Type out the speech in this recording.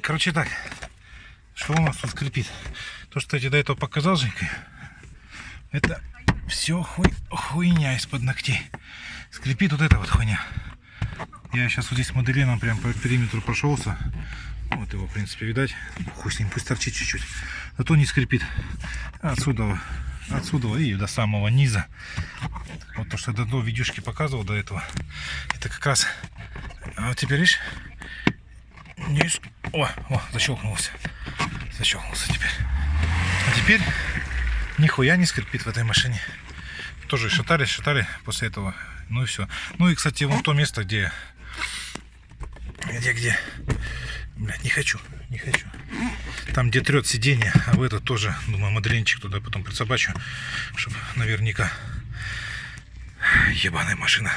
Короче так, что у нас тут скрипит? То, что я тебе до этого показал, Женька, это все хуйня из-под ногтей. Скрипит вот эта вот хуйня. Я сейчас вот здесь моделином прям по периметру прошелся. Вот его, в принципе, видать. Хуй с ним, пусть торчит чуть-чуть. Зато не скрипит. Отсюда и до самого низа. Вот то, что я до видюшки показывал до этого. Это как раз... А вот теперь, видишь? О, защелкнулся. Защелкнулся теперь. А теперь нихуя не скрипит в этой машине. Тоже шатали после этого. Ну и все. Ну и, кстати, вон то место, где... Блядь, не хочу. Там, где трет сиденье, а в это тоже, думаю, моделинчик туда потом присобачу, чтобы наверняка. Ебаная машина.